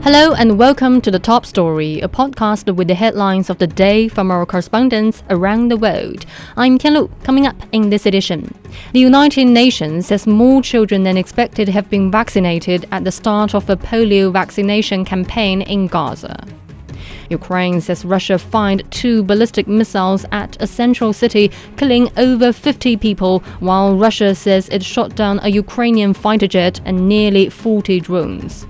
Hello and welcome to The Top Story, a podcast with the headlines of the day from our correspondents around the world. I'm Tianlu. Coming up in this edition, the United Nations says more children than expected have been vaccinated at the start of a polio vaccination campaign in Gaza. Ukraine says Russia fired 2 ballistic missiles at a central city, killing over 50 people, while Russia says it shot down a Ukrainian fighter jet and nearly 40 drones.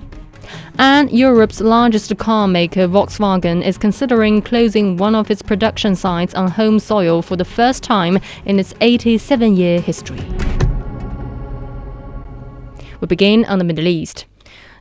And Europe's largest car maker, Volkswagen, is considering closing one of its production sites on home soil for the first time in its 87-year history. We begin on the Middle East.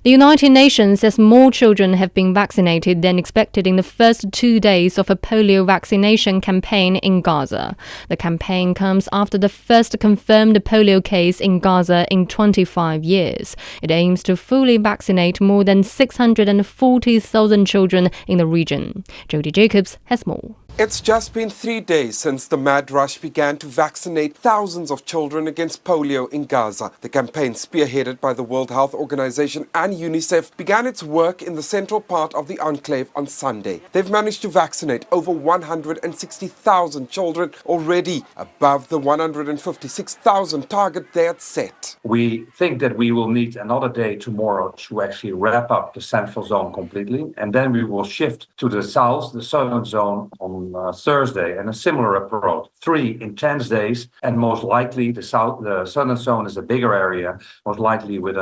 The United Nations says more children have been vaccinated than expected in the first 2 days of a polio vaccination campaign in Gaza. The campaign comes after the first confirmed polio case in Gaza in 25 years. It aims to fully vaccinate more than 640,000 children in the region. Jody Jacobs has more. It's just been 3 days since the mad rush began to vaccinate thousands of children against polio in Gaza. The campaign, spearheaded by the World Health Organization and UNICEF, began its work in the central part of the enclave on Sunday. They've managed to vaccinate over 160,000 children already, above the 156,000 target they had set. We think that we will need another day tomorrow to actually wrap up the central zone completely, and then we will shift to the south, the southern zone, on Thursday, and a similar approach. 3 intense days, and most likely the southern zone is a bigger area, most likely with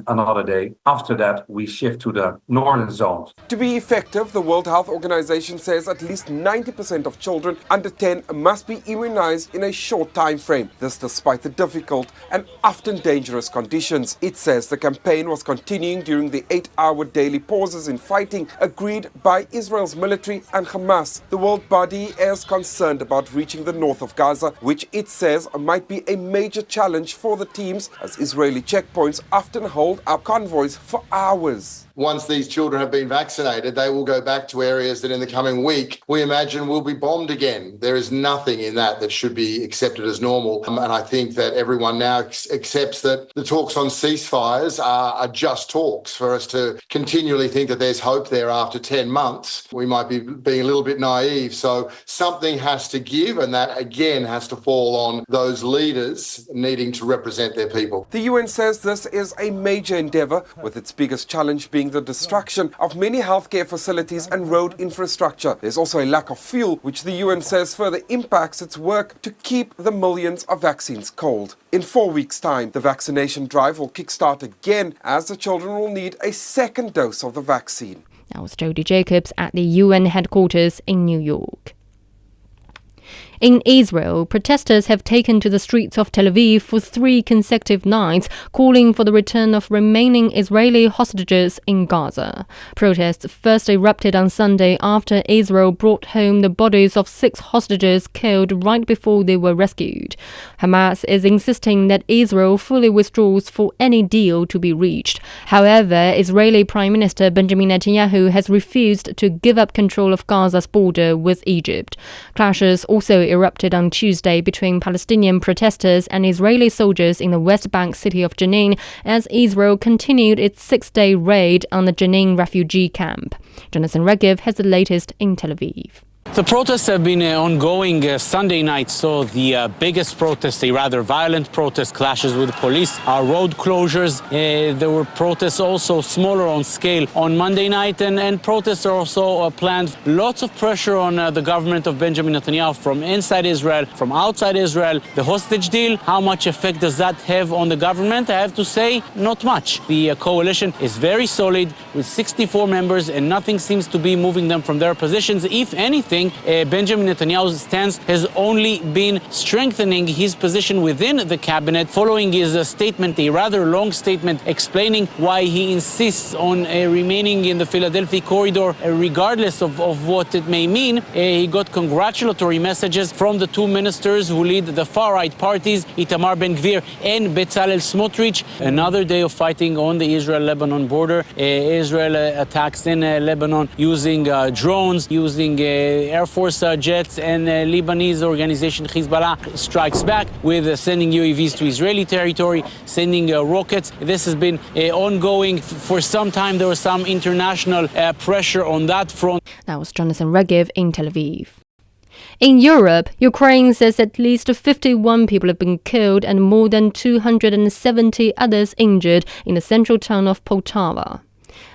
another day. After that, we shift to the northern zones. To be effective, the World Health Organization says at least 90% of children under 10 must be immunized in a short time frame. This despite the difficult and often dangerous conditions. It says the campaign was continuing during the 8-hour daily pauses in fighting agreed by Israel's military and Hamas. The world body is concerned about reaching the north of Gaza, which it says might be a major challenge for the teams, as Israeli checkpoints often hold up convoys for hours. Once these children have been vaccinated, they will go back to areas that in the coming week we imagine will be bombed again. There is nothing in that should be accepted as normal. And I think that everyone now accepts that the talks on ceasefires are just talks. For us to continually think that there's hope there after 10 months, we might be being a little bit naive. So something has to give, and that again has to fall on those leaders needing to represent their people. The UN says this is a major endeavor, with its biggest challenge being the destruction of many healthcare facilities and road infrastructure. There's also a lack of fuel, which the UN says further impacts its work to keep the millions of vaccines cold. In 4 weeks' time, the vaccination drive will kickstart again, as the children will need a second dose of the vaccine. That was Jody Jacobs at the UN headquarters in New York. In Israel, protesters have taken to the streets of Tel Aviv for 3 consecutive nights, calling for the return of remaining Israeli hostages in Gaza. Protests first erupted on Sunday after Israel brought home the bodies of 6 hostages killed right before they were rescued. Hamas is insisting that Israel fully withdraws for any deal to be reached. However, Israeli Prime Minister Benjamin Netanyahu has refused to give up control of Gaza's border with Egypt. Clashes also erupted on Tuesday between Palestinian protesters and Israeli soldiers in the West Bank city of Jenin as Israel continued its 6-day raid on the Jenin refugee camp. Jonathan Regev has the latest in Tel Aviv. The protests have been ongoing. Sunday night saw the biggest protest, a rather violent protest, clashes with police, road closures. There were protests also smaller on scale on Monday night, and protests are also planned. Lots of pressure on the government of Benjamin Netanyahu from inside Israel, from outside Israel. The hostage deal, how much effect does that have on the government? I have to say, not much. The coalition is very solid with 64 members, and nothing seems to be moving them from their positions. If anything, Benjamin Netanyahu's stance has only been strengthening his position within the cabinet following his statement, a rather long statement explaining why he insists on remaining in the Philadelphia corridor regardless of what it may mean. He got congratulatory messages from the 2 ministers who lead the far-right parties, Itamar Ben-Gvir and Bezalel Smotrich. Another day of fighting on the Israel-Lebanon border. Israel attacks in Lebanon using drones, using Air Force jets, and Lebanese organization Hezbollah strikes back with sending UAVs to Israeli territory, sending rockets. This has been ongoing for some time. There was some international pressure on that front. That was Jonathan Regev in Tel Aviv. In Europe, Ukraine says at least 51 people have been killed and more than 270 others injured in the central town of Poltava.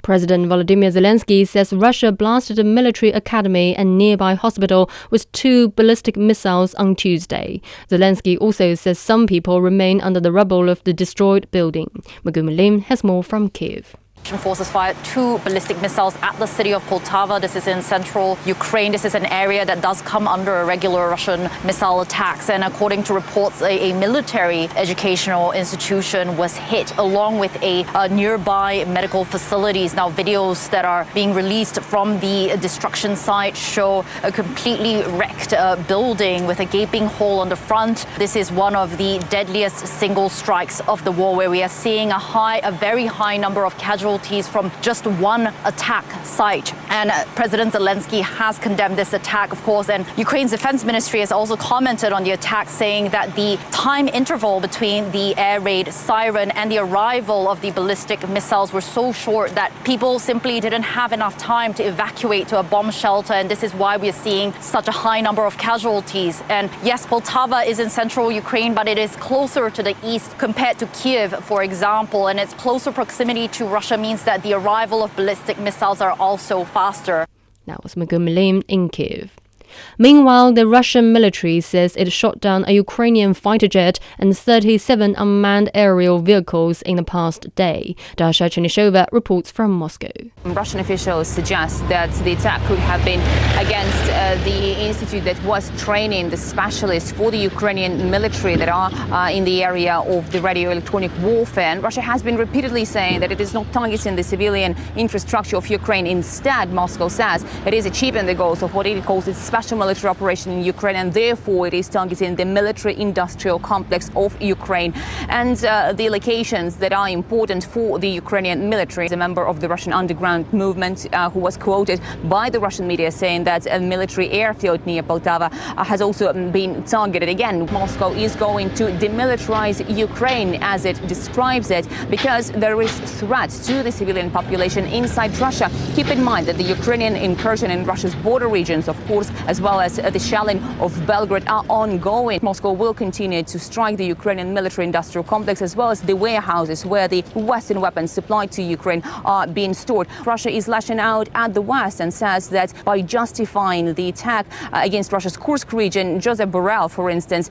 President Volodymyr Zelensky says Russia blasted a military academy and nearby hospital with 2 ballistic missiles on Tuesday. Zelensky also says some people remain under the rubble of the destroyed building. Maguma Lim has more from Kyiv. Russian forces fired 2 ballistic missiles at the city of Poltava. This is in central Ukraine. This is an area that does come under regular Russian missile attacks. And according to reports, a military educational institution was hit along with a nearby medical facilities. Now, videos that are being released from the destruction site show a completely wrecked building with a gaping hole on the front. This is one of the deadliest single strikes of the war, where we are seeing a very high number of casualties from just one attack site. And President Zelensky has condemned this attack, of course, and Ukraine's defense ministry has also commented on the attack, saying that the time interval between the air raid siren and the arrival of the ballistic missiles were so short that people simply didn't have enough time to evacuate to a bomb shelter, and this is why we are seeing such a high number of casualties. And yes, Poltava is in central Ukraine, but it is closer to the east compared to Kyiv, for example, and its closer proximity to Russia means that the arrival of ballistic missiles are also faster. That was Maguma Lim in Kyiv. Meanwhile, the Russian military says it shot down a Ukrainian fighter jet and 37 unmanned aerial vehicles in the past day. Dasha Chernysova reports from Moscow. Russian officials suggest that the attack could have been against the institute that was training the specialists for the Ukrainian military that are in the area of the radio electronic warfare. And Russia has been repeatedly saying that it is not targeting the civilian infrastructure of Ukraine. Instead, Moscow says it is achieving the goals of what it calls its special military operation in Ukraine, and therefore it is targeting the military-industrial complex of Ukraine and the locations that are important for the Ukrainian military. A member of the Russian underground movement who was quoted by the Russian media saying that a military airfield near Poltava has also been targeted. Again, Moscow is going to demilitarize Ukraine, as it describes it, because there is threat to the civilian population inside Russia. Keep in mind that the Ukrainian incursion in Russia's border regions, of course, as well as the shelling of Belgrade, are ongoing. Moscow will continue to strike the Ukrainian military-industrial complex as well as the warehouses where the Western weapons supplied to Ukraine are being stored. Russia is lashing out at the West and says that by justifying the attack against Russia's Kursk region, Josep Borrell, for instance,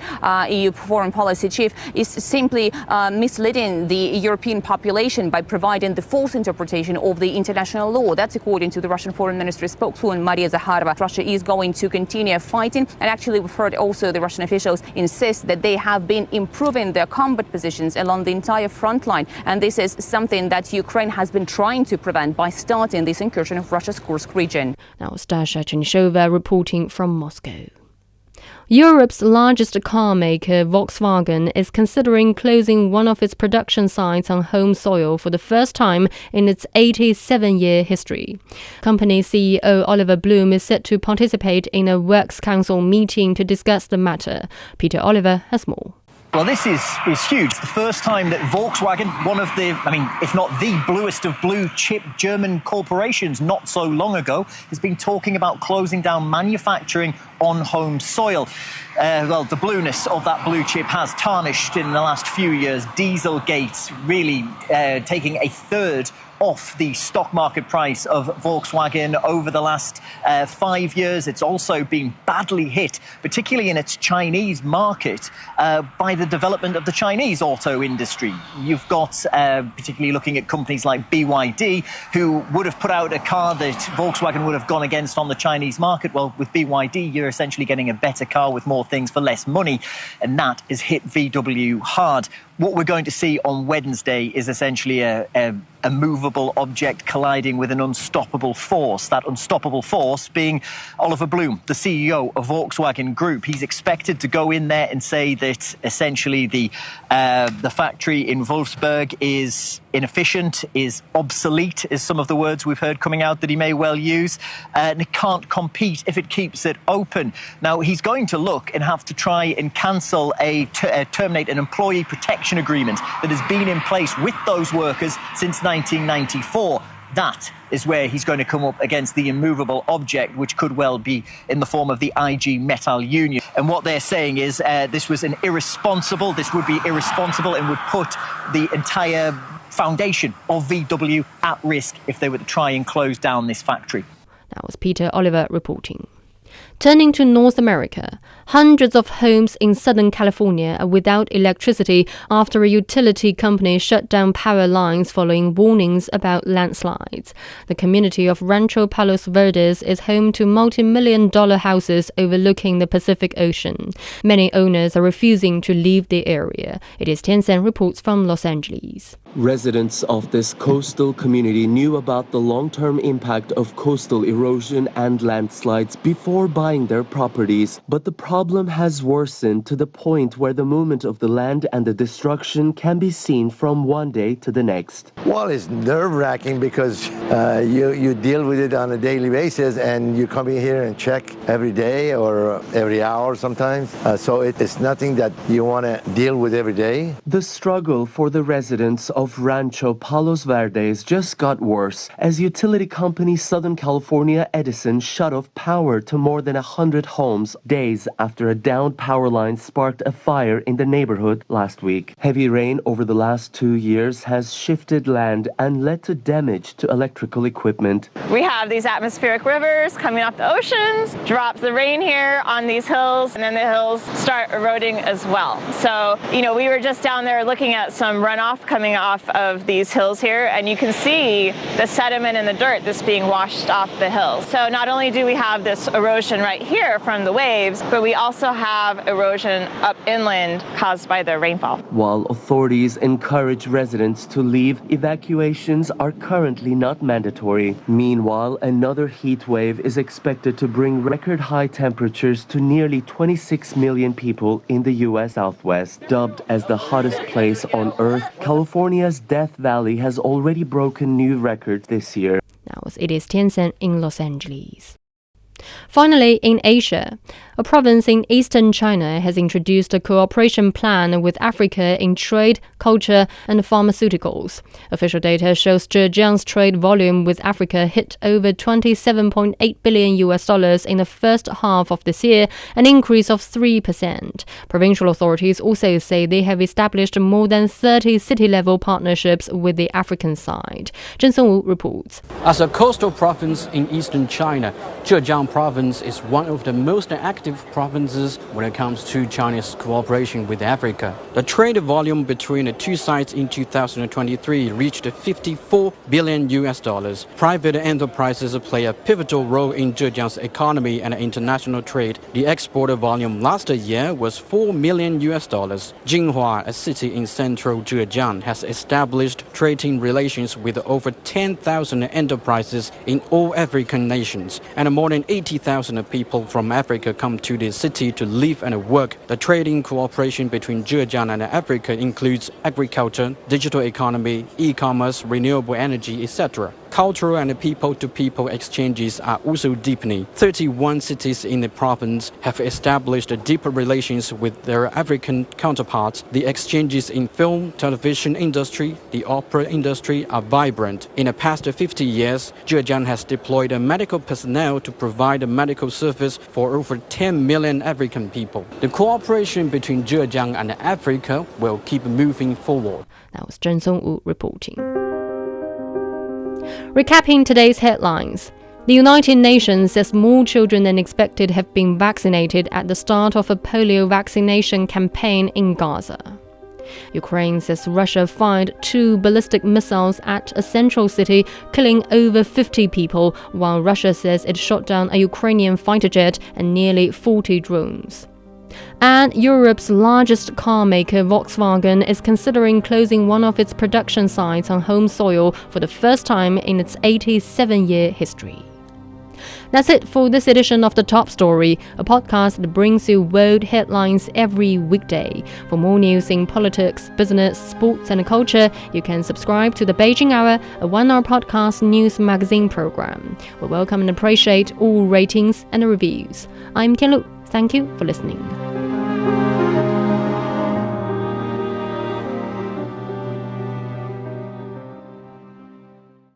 EU foreign policy chief, is simply misleading the European population by providing the false interpretation of the international law. That's according to the Russian Foreign Ministry spokeswoman Maria Zakharova. Russia is going to continue fighting, and actually we've heard also the Russian officials insist that they have been improving their combat positions along the entire front line, and this is something that Ukraine has been trying to prevent by starting this incursion of Russia's Kursk region. Now, Dasha Chernysova reporting from Moscow. Europe's largest car maker, Volkswagen, is considering closing one of its production sites on home soil for the first time in its 87-year history. Company CEO Oliver Blume is set to participate in a Works Council meeting to discuss the matter. Peter Oliver has more. Well, this is huge. It's the first time that Volkswagen, one of the, if not the bluest of blue chip German corporations not so long ago, has been talking about closing down manufacturing on home soil. Well, the blueness of that blue chip has tarnished in the last few years. Dieselgate really taking a third off the stock market price of Volkswagen over the last 5 years. It's also been badly hit, particularly in its Chinese market, by the development of the Chinese auto industry. You've got, particularly looking at companies like BYD, who would have put out a car that Volkswagen would have gone against on the Chinese market. Well, with BYD, you're essentially getting a better car with more things for less money, and that has hit VW hard. What we're going to see on Wednesday is essentially a immovable object colliding with an unstoppable force. That unstoppable force being Oliver Blume, the CEO of Volkswagen Group. He's expected to go in there and say that essentially the factory in Wolfsburg is inefficient, is obsolete, is some of the words we've heard coming out that he may well use, and it can't compete if it keeps it open. Now, he's going to look and have to try and cancel terminate an employee protection agreement that has been in place with those workers since 1994. That is where he's going to come up against the immovable object, which could well be in the form of the IG Metall Union. And what they're saying is this would be irresponsible and would put the entire foundation of VW at risk if they were to try and close down this factory. That was Peter Oliver reporting. Turning to North America, hundreds of homes in Southern California are without electricity after a utility company shut down power lines following warnings about landslides. The community of Rancho Palos Verdes is home to multi-million-dollar houses overlooking the Pacific Ocean. Many owners are refusing to leave the area. It is Tencent reports from Los Angeles. Residents of this coastal community knew about the long-term impact of coastal erosion and landslides before buying their properties, but the problem has worsened to the point where the movement of the land and the destruction can be seen from one day to the next. Well, it's nerve-wracking because you deal with it on a daily basis, and you come in here and check every day or every hour sometimes. So it's nothing that you want to deal with every day. The struggle for the residents of Rancho Palos Verdes just got worse as utility company Southern California Edison shut off power to more than 100 homes days after a downed power line sparked a fire in the neighborhood last week. Heavy rain over the last 2 years has shifted land and led to damage to electrical equipment. We have these atmospheric rivers coming off the oceans, drops the rain here on these hills, and then the hills start eroding as well. So, we were just down there looking at some runoff coming off of these hills here, and you can see the sediment and the dirt that's being washed off the hills. So not only do we have this erosion right here from the waves, but we also have erosion up inland caused by the rainfall. While authorities encourage residents to leave, evacuations are currently not mandatory. Meanwhile, another heat wave is expected to bring record high temperatures to nearly 26 million people in the U.S. Southwest. Dubbed as the hottest place on Earth, California's Death Valley has already broken new records this year. It is Tencent in Los Angeles. Finally, in Asia, a province in eastern China has introduced a cooperation plan with Africa in trade, culture, and pharmaceuticals. Official data shows Zhejiang's trade volume with Africa hit over $27.8 billion in the first half of this year, an increase of 3%. Provincial authorities also say they have established more than 30 city-level partnerships with the African side. Zheng Songwu reports. As a coastal province in eastern China, Zhejiang province is one of the most active provinces when it comes to China's cooperation with Africa. The trade volume between the two sides in 2023 reached $54 billion. Private enterprises play a pivotal role in Zhejiang's economy and international trade. The export volume last year was $4 million. Jinhua, a city in central Zhejiang, has established trading relations with over 10,000 enterprises in all African nations, and more than 80,000 people from Africa come to the city to live and work. The trading cooperation between Zhejiang and Africa includes agriculture, digital economy, e-commerce, renewable energy, etc. Cultural and people-to-people exchanges are also deepening. 31 cities in the province have established deeper relations with their African counterparts. The exchanges in film, television industry, the opera industry are vibrant. In the past 50 years, Zhejiang has deployed medical personnel to provide medical service for over 10 million African people. The cooperation between Zhejiang and Africa will keep moving forward. That was Zheng Songwu reporting. Recapping today's headlines. The United Nations says more children than expected have been vaccinated at the start of a polio vaccination campaign in Gaza. Ukraine says Russia fired 2 ballistic missiles at a central city, killing over 50 people, while Russia says it shot down a Ukrainian fighter jet and nearly 40 drones. And Europe's largest car maker, Volkswagen, is considering closing one of its production sites on home soil for the first time in its 87-year history. That's it for this edition of The Top Story, a podcast that brings you world headlines every weekday. For more news in politics, business, sports and culture, you can subscribe to the Beijing Hour, a one-hour podcast news magazine program. We welcome and appreciate all ratings and reviews. I'm Tianlu. Thank you for listening.